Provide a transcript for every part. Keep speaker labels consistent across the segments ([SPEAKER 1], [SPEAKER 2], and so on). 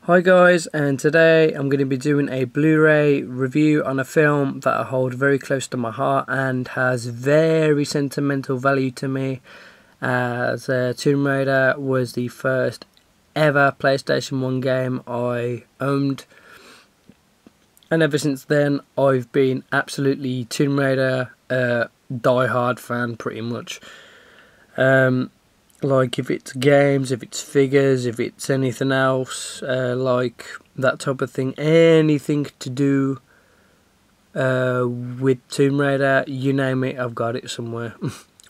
[SPEAKER 1] Hi guys, and today I'm going to be doing a Blu-ray review on a film that I hold very close to my heart and has very sentimental value to me, as Tomb Raider was the first ever PlayStation 1 game I owned, and ever since then I've been absolutely Tomb Raider die-hard fan pretty much. Like if it's games, if it's figures, if it's anything else, like that type of thing, anything to do with Tomb Raider, you name it, I've got it somewhere.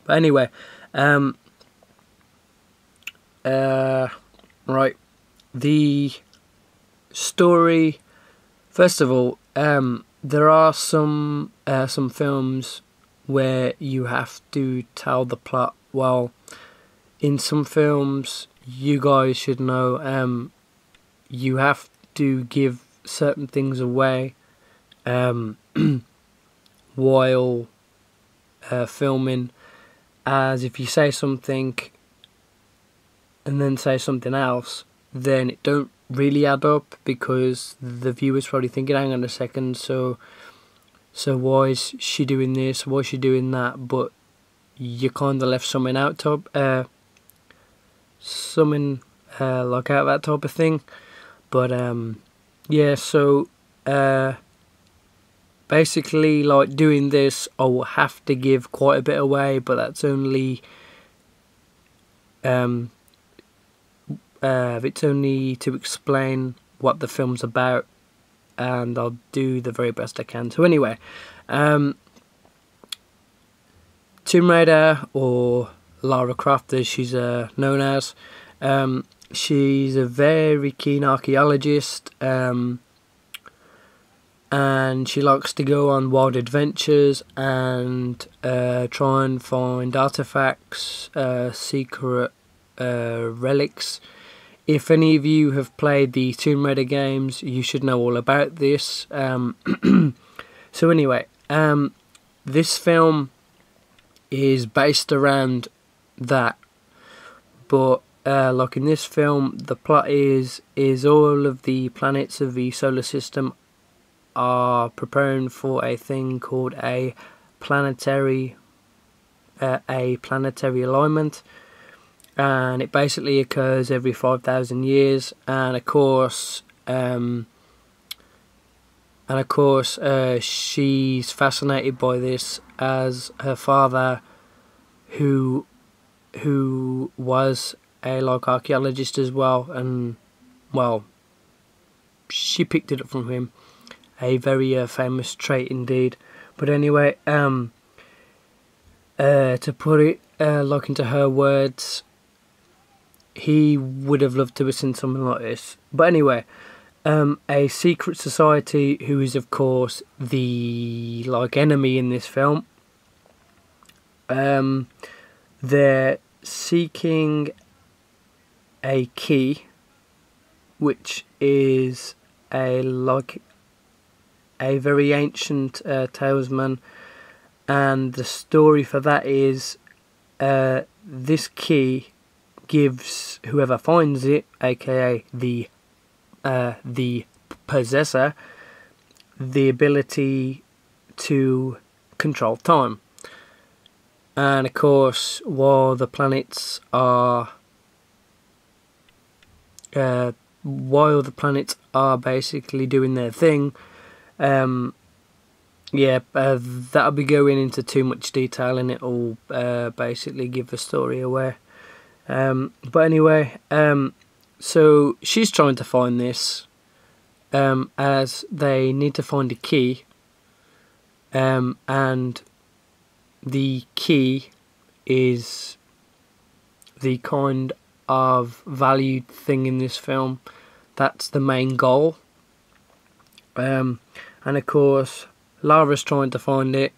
[SPEAKER 1] But anyway, right, the story. First of all, there are some films where you have to tell the plot. Well, in some films, you guys should know, you have to give certain things away while filming, as if you say something and then say something else, then it don't really add up, because the viewer's probably thinking, hang on a second, so why is she doing this, why is she doing that? But you kind of left something out, like out, that type of thing. But yeah, so basically, like, doing this, I will have to give quite a bit away, but that's only it's only to explain what the film's about, and I'll do the very best I can. So anyway, Tomb Raider, or Lara Croft as she's known as, she's a very keen archaeologist, and she likes to go on wild adventures and try and find artifacts, secret relics. If any of you have played the Tomb Raider games, you should know all about this. So anyway, this film is based around that, but like in this film, the plot is all of the planets of the solar system are preparing for a thing called a planetary alignment, and it basically occurs every 5,000 years. And of course, she's fascinated by this, as her father, who was a archaeologist as well, and well, she picked it up from him, a very famous trait indeed. But anyway, to put it into her words, he would have loved to have seen something like this. But anyway, a secret society, who is of course the enemy in this film, they're seeking a key, which is a very ancient talisman, and the story for that is this key gives whoever finds it, aka the possessor, the ability to control time. And of course, while the planets are basically doing their thing, that'll be going into too much detail, and it'll basically give the story away. But anyway, so she's trying to find this, as they need to find a key, and the key is the kind of valued thing in this film. That's the main goal. And of course, Lara's trying to find it,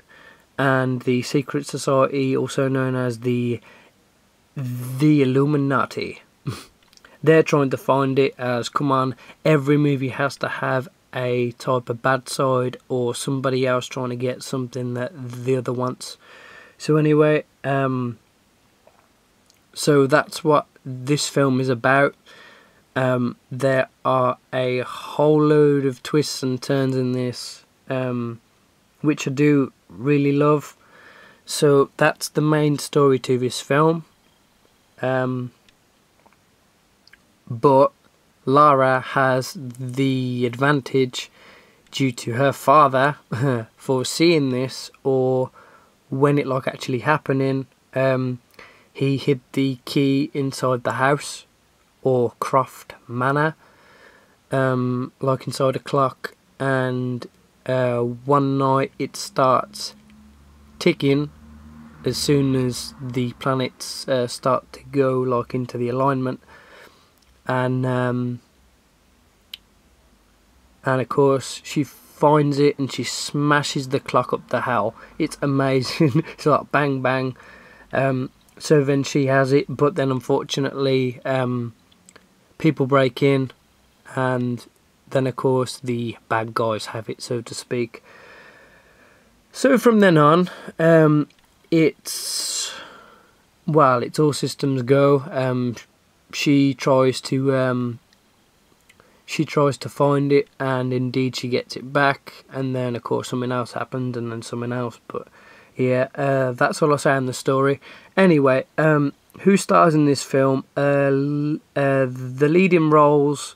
[SPEAKER 1] and the secret society, also known as the Illuminati, they're trying to find it, as, come on, every movie has to have a type of bad side, or somebody else trying to get something that the other wants. So anyway, so that's what this film is about, There are a whole load of twists and turns in this, which I do really love. So that's the main story to this film. But Lara has the advantage due to her father foreseeing this, or when it like actually happening. He hid the key inside the house, or Croft Manor, like inside a clock, and one night it starts ticking as soon as the planets start to go like into the alignment, and of course she finds it and she smashes the clock up the hell. It's amazing. It's like bang bang. So then she has it, but then unfortunately people break in, and then of course the bad guys have it, so to speak. So from then on, it's all systems go. She tries to find it, and indeed she gets it back, and then of course something else happened, and then something else. But yeah, that's all I say on the story. Anyway, who stars in this film? The leading roles.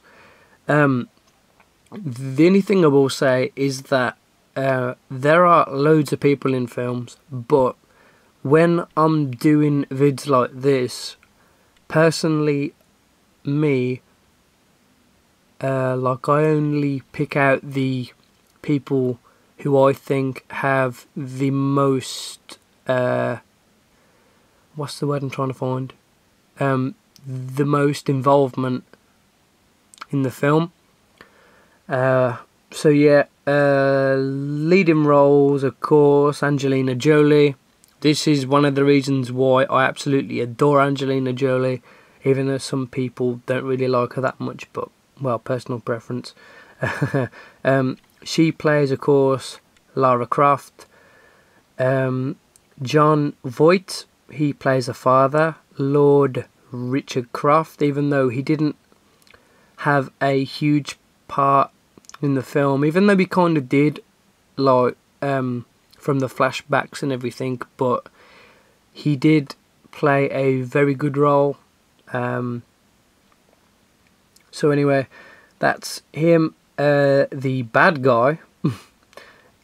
[SPEAKER 1] The only thing I will say is that there are loads of people in films, but when I'm doing vids like this, personally, me, like I only pick out the people who I think have the most, what's the word I'm trying to find? The most involvement in the film. So yeah, leading roles, of course, Angelina Jolie. This is one of the reasons why I absolutely adore Angelina Jolie, even though some people don't really like her that much, but, well, personal preference. She plays, of course, Lara Croft. John Voight, he plays a father, Lord Richard Croft, even though he didn't have a huge part in the film, even though he kind of did, like, from the flashbacks and everything, but he did play a very good role. So anyway, that's him. The bad guy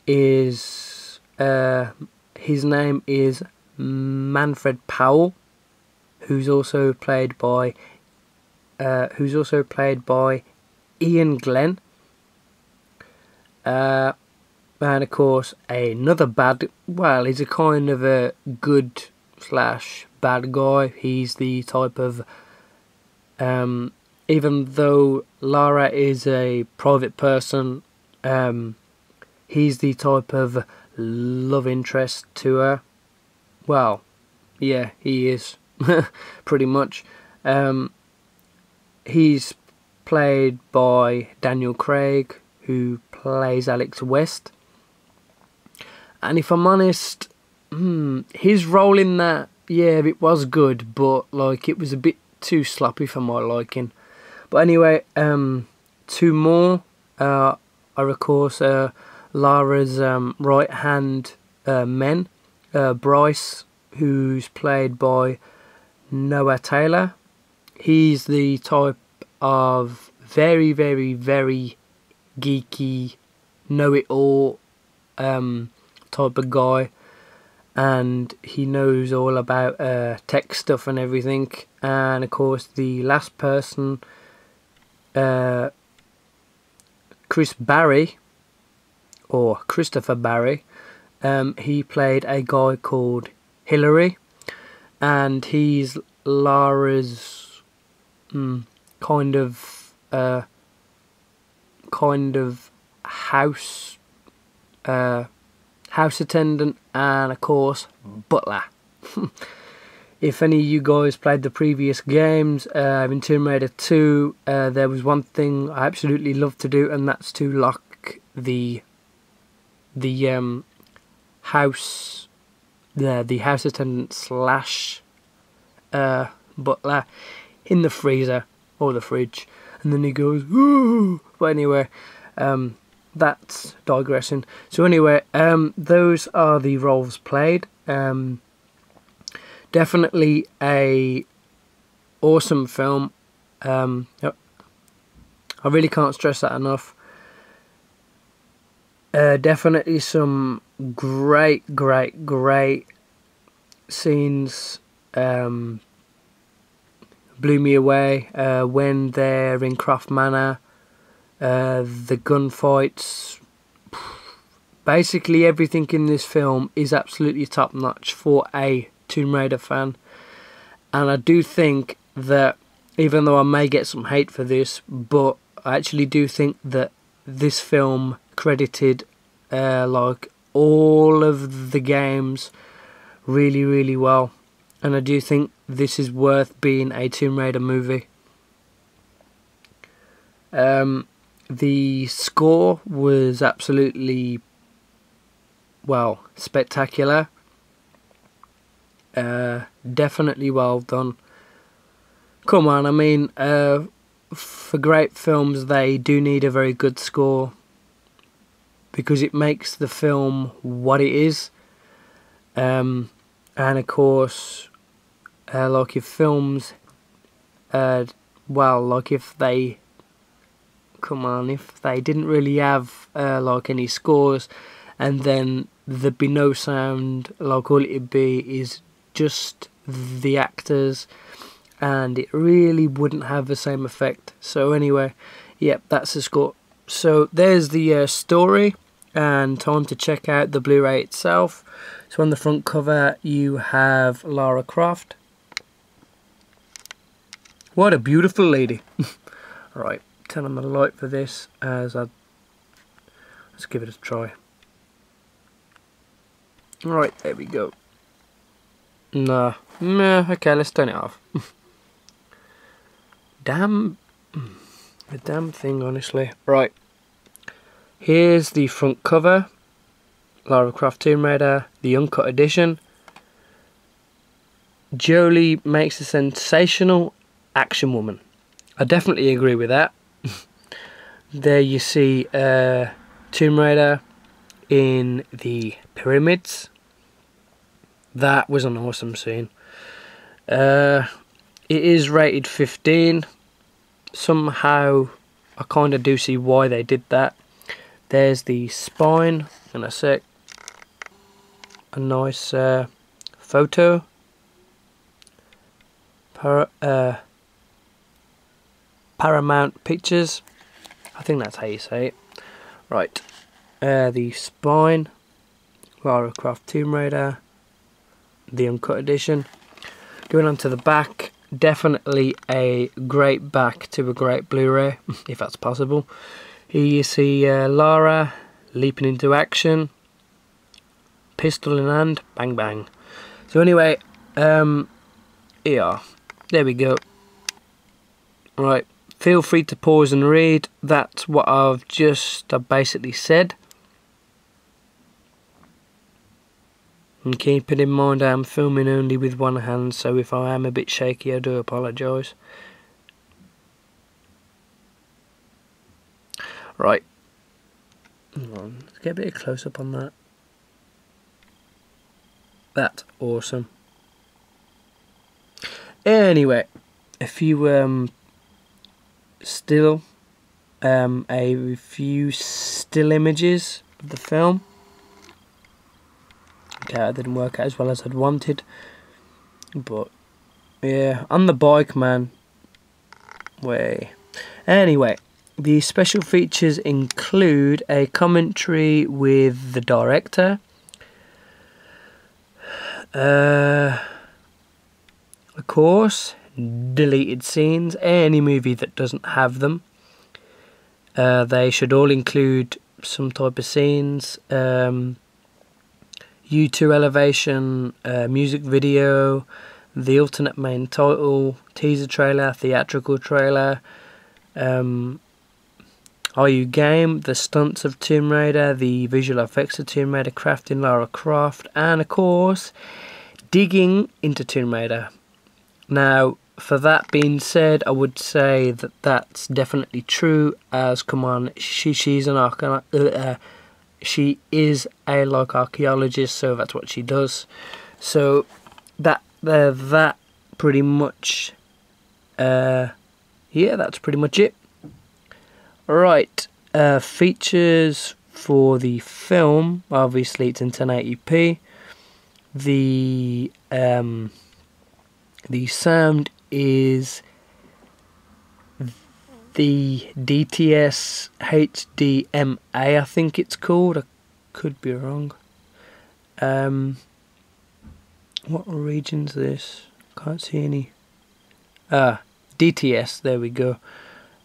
[SPEAKER 1] is his name is Manfred Powell, who's also played by Ian Glenn. And of course another bad, well, he's a kind of a good slash bad guy. He's the type of, even though Lara is a private person, he's the type of love interest to her. Well, yeah, he is. Pretty much. He's played by Daniel Craig, who plays Alex West. And if I'm honest, his role in that, yeah, it was good, but like it was a bit too sloppy for my liking. But anyway, two more are of course Lara's right hand men. Bryce, who's played by Noah Taylor. He's the type of very, very, very geeky, know-it-all type of guy, and he knows all about tech stuff and everything. And of course the last person, Chris Barry, or Christopher Barry, he played a guy called Hillary, and he's Lara's kind of house attendant, and of course butler. If any of you guys played the previous games in Tomb Raider 2, there was one thing I absolutely love to do, and that's to lock the house attendant slash butler in the freezer or the fridge. and then he goes, ooh. But anyway, that's digressing. So anyway, those are the roles played. Definitely a awesome film. Yep. I really can't stress that enough. Definitely some great scenes. Blew me away when they're in Croft Manor. The gunfights. Basically everything in this film is absolutely top notch for a Tomb Raider fan. And I do think that, even though I may get some hate for this, but I actually do think that this film credited like all of the games really well, and I do think this is worth being a Tomb Raider movie. The score was absolutely, well, spectacular. Definitely well done. Come on, I mean, for great films they do need a very good score, because it makes the film what it is. And of course, like if films, well, like if they, come on, if they didn't really have like any scores, and then there'd be no sound, like all it'd be is just the actors, and it really wouldn't have the same effect. So anyway, yep, that's the score. So there's the story, and time to check out the Blu-ray itself. So on the front cover you have Lara Croft. What a beautiful lady. Right, turn on the light for this as let's give it a try. Right, there we go. Nah, okay, let's turn it off. The damn thing, honestly. Right, here's the front cover. Lara Croft Tomb Raider, the uncut edition. Jolie makes a sensational action woman. I definitely agree with that. There you see Tomb Raider in the pyramids. That was an awesome scene. It is rated 15. Somehow I kind of do see why they did that. There's the spine in a sec. A nice photo. Paramount Pictures, I think that's how you say it. Right, the spine, Lara Croft Tomb Raider, the uncut edition. Going on to the back, definitely a great back to a great Blu-ray, if that's possible. Here you see Lara leaping into action, pistol in hand, bang bang. So anyway, yeah, there we go. Right, feel free to pause and read. That's what I've basically said. And keep it in mind I'm filming only with one hand, so if I am a bit shaky I do apologise. Right, let's get a bit of close up on that. That's awesome. Anyway, a few still images of the film. Okay, that didn't work out as well as I'd wanted, but yeah, on the bike, man. Way. Anyway, the special features include a commentary with the director, of course, deleted scenes. Any movie that doesn't have them, they should all include some type of scenes. U2 elevation, music video, the alternate main title, teaser trailer, theatrical trailer, Are You Game?, the stunts of Tomb Raider, the visual effects of Tomb Raider, crafting Lara Croft, and of course digging into Tomb Raider. Now for that being said, I would say that that's definitely true. As come on, she is a like archaeologist, so that's what she does. So that pretty much, yeah, that's pretty much it. Right, features for the film. Obviously, it's in 1080p. The sound is the DTS HDMA, I think it's called. I could be wrong. What region's this? Can't see any. DTS, there we go.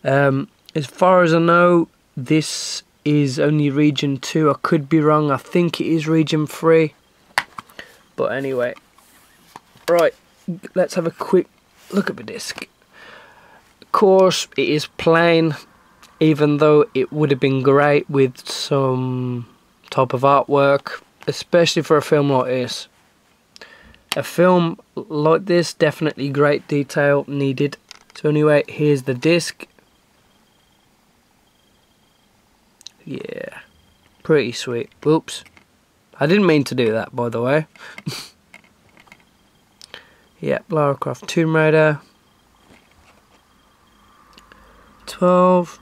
[SPEAKER 1] As far as I know, this is only region 2. I could be wrong. I think it is region 3. But anyway, right, let's have a quick look at the disc. Of course, it is plain, even though it would have been great with some type of artwork, especially for a film like this. A film like this, definitely great detail needed. So anyway, here's the disc. Yeah, pretty sweet. Oops, I didn't mean to do that, by the way. Yeah, Lara Croft Tomb Raider 12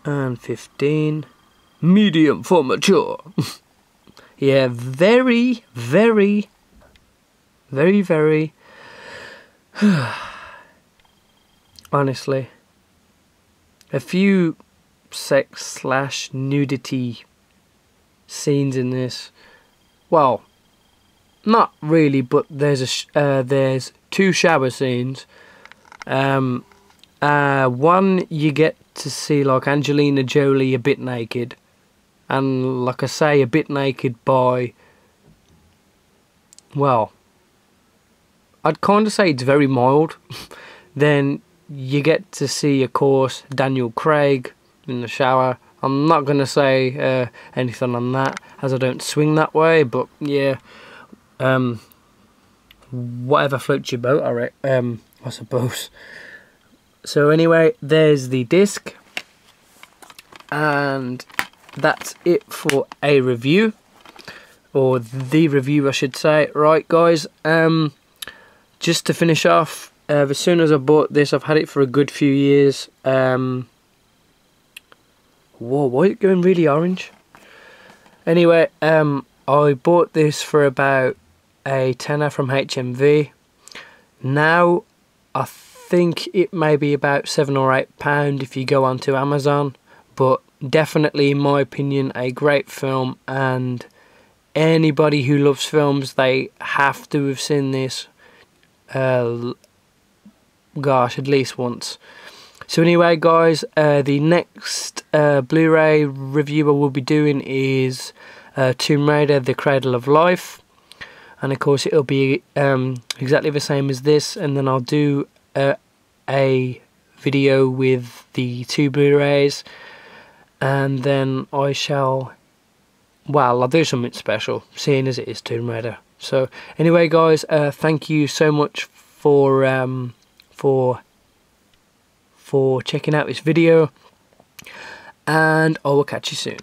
[SPEAKER 1] and 15. Medium for mature. Yeah, very honestly, a few sex / nudity scenes in this. Well, not really, but there's two shower scenes. One, you get to see like Angelina Jolie a bit naked, and like I say, a bit naked by, well, I'd kind of say it's very mild. Then you get to see, of course, Daniel Craig in the shower. I'm not going to say anything on that, as I don't swing that way, but yeah, whatever floats your boat, I suppose. So anyway, there's the disc, and that's it for a review, or the review I should say. Right guys, just to finish off, as soon as I bought this, I've had it for a good few years. Whoa, why is it going really orange? Anyway, I bought this for about a tenner from HMV. Now I think it may be about £7 or £8 if you go onto Amazon, but definitely, in my opinion, a great film, and anybody who loves films, they have to have seen this, gosh, at least once. So anyway guys, the next Blu-ray review I will be doing is Tomb Raider: The Cradle of Life, and of course it'll be exactly the same as this, and then I'll do a video with the 2 Blu-rays, and then I shall, well, I'll do something special, seeing as it is Tomb Raider. So anyway guys, thank you so much for checking out this video, and I will catch you soon.